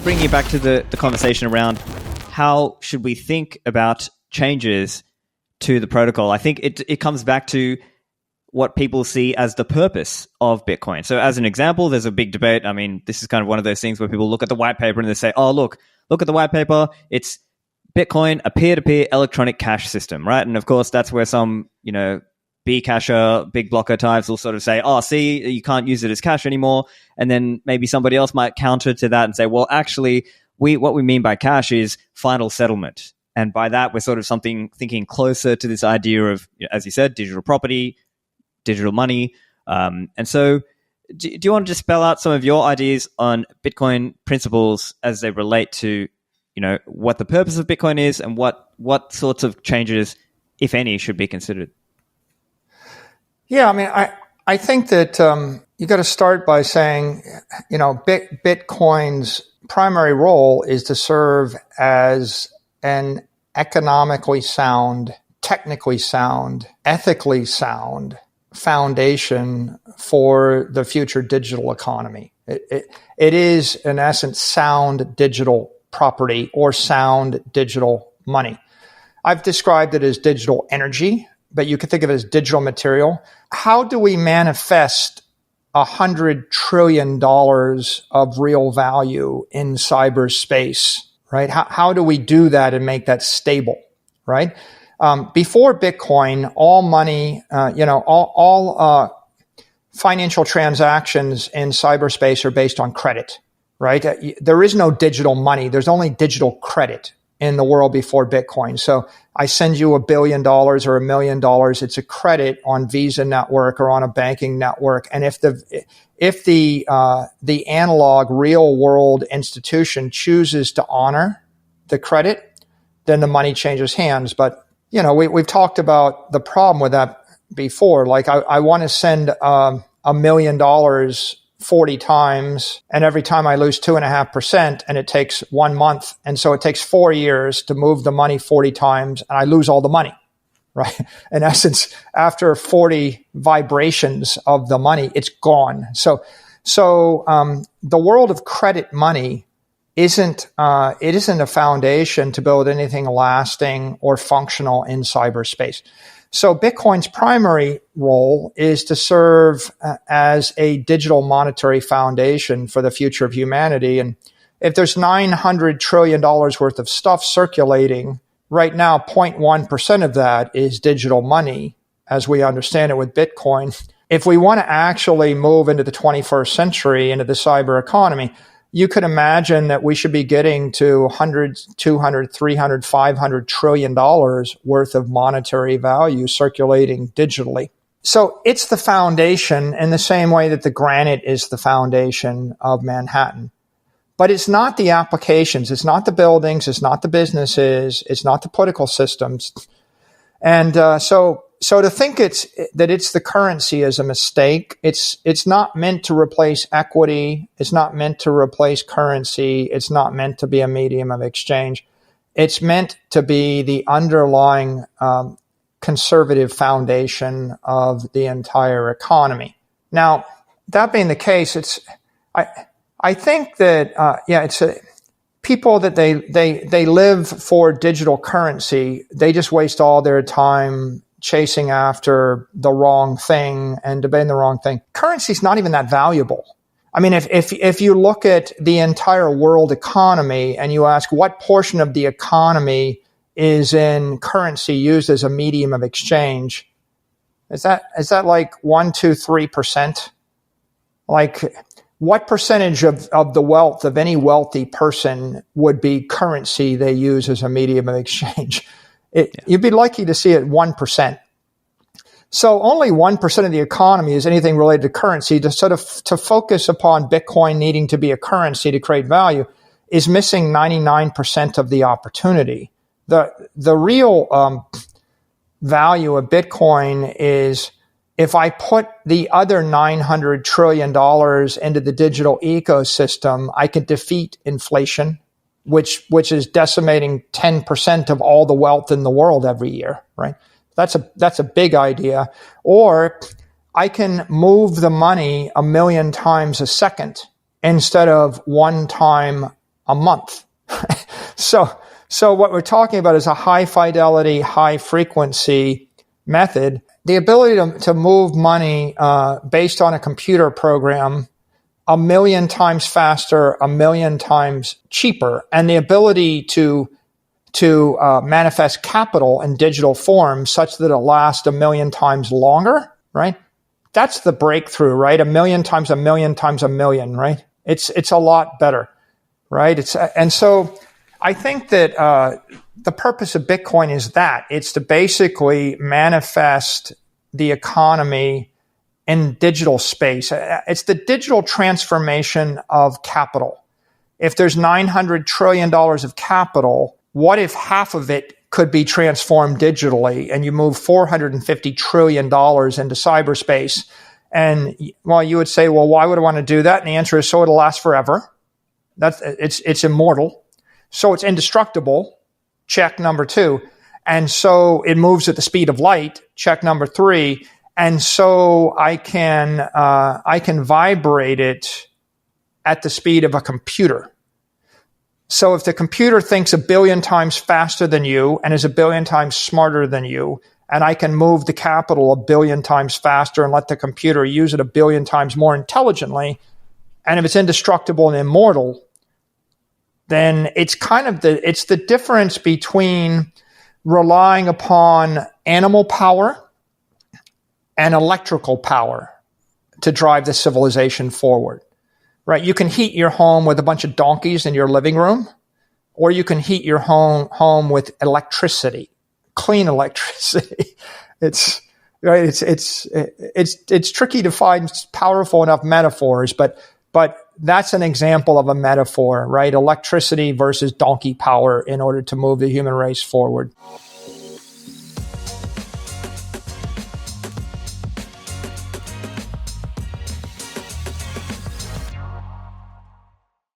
bringing it back to the conversation around how should we think about changes to the protocol, I think it comes back to what people see as the purpose of Bitcoin. So as an example, there's a big debate. I mean, this is kind of one of those things where people look at the white paper and they say, oh, look at the white paper. It's Bitcoin, a peer-to-peer electronic cash system, right? And of course, that's where some, Bcasher, big blocker types will sort of say, oh, see, you can't use it as cash anymore. And then maybe somebody else might counter to that and say, well, actually, what we mean by cash is final settlement. And by that, we're sort of thinking closer to this idea of, as you said, digital property, digital money. And so do you want to just spell out some of your ideas on Bitcoin principles as they relate to, what the purpose of Bitcoin is and what sorts of changes, if any, should be considered? Yeah, I mean, I think that you got to start by saying, Bitcoin's primary role is to serve as an economically sound, technically sound, ethically sound foundation for the future digital economy. It is, in essence, sound digital property or sound digital money. I've described it as digital energy, but you could think of it as digital material. How do we manifest $100 trillion of real value in cyberspace, right? How do we do that and make that stable, right? Before Bitcoin, all money, all financial transactions in cyberspace are based on credit, right? There is no digital money. There's only digital credit in the world before Bitcoin. So I send you $1 billion or $1 million. It's a credit on Visa network or on a banking network. And if the analog real world institution chooses to honor the credit, then the money changes hands. But we've talked about the problem with that before. Like I want to send $1 million 40 times, and every time I lose 2.5%, and it takes 1 month. And so it takes 4 years to move the money 40 times, and I lose all the money, right? In essence, after 40 vibrations of the money, it's gone. So the world of credit money isn't a foundation to build anything lasting or functional in cyberspace. So Bitcoin's primary role is to serve as a digital monetary foundation for the future of humanity. And if there's $900 trillion worth of stuff circulating right now, 0.1% of that is digital money, as we understand it with Bitcoin. If we want to actually move into the 21st century, into the cyber economy, you could imagine that we should be getting to 100, 200, 300, 500 trillion dollars worth of monetary value circulating digitally. So it's the foundation in the same way that the granite is the foundation of Manhattan. But it's not the applications. It's not the buildings. It's not the businesses. It's not the political systems. And so to think that it's the currency is a mistake. It's not meant to replace equity. It's not meant to replace currency. It's not meant to be a medium of exchange. It's meant to be the underlying conservative foundation of the entire economy. Now, that being the case, I think that people that they live for digital currency. They just waste all their time chasing after the wrong thing and debating the wrong thing. Currency is not even that valuable. I mean, if you look at the entire world economy and you ask what portion of the economy is in currency used as a medium of exchange, is that like 1, 2, 3%? Like, what percentage of the wealth of any wealthy person would be currency they use as a medium of exchange? You'd be lucky to see it 1%. So only 1% of the economy is anything related to currency. To focus upon Bitcoin needing to be a currency to create value is missing 99% of the opportunity. The real value of Bitcoin is if I put the other $900 trillion into the digital ecosystem, I could defeat inflation, which is decimating 10% of all the wealth in the world every year, right? That's a big idea. Or I can move the money 1 million times a second instead of one time a month. So what we're talking about is a high fidelity, high frequency method. The ability to move money based on a computer program 1 million times faster, 1 million times cheaper, and the ability to manifest capital in digital form such that it'll last 1 million times longer, right? That's the breakthrough, right? 1 million times 1 million times 1 million, right? It's a lot better, right? And so I think that the purpose of Bitcoin is that it's to basically manifest the economy in digital space. It's the digital transformation of capital. If there's $900 trillion of capital, what if half of it could be transformed digitally and you move $450 trillion into cyberspace? And well, you would say, well, why would I want to do that? And the answer is, so it'll last forever. It's immortal. So it's indestructible. Check number 2. And so it moves at the speed of light. Check number 3. And so I can vibrate it at the speed of a computer. So if the computer thinks 1 billion times faster than you and is 1 billion times smarter than you, and I can move the capital 1 billion times faster and let the computer use it 1 billion times more intelligently, and if it's indestructible and immortal, then it's kind of it's the difference between relying upon animal power and electrical power to drive the civilization forward, right? You can heat your home with a bunch of donkeys in your living room, or you can heat your home with electricity, clean electricity. It's tricky to find powerful enough metaphors, but that's an example of a metaphor, right? Electricity versus donkey power in order to move the human race forward.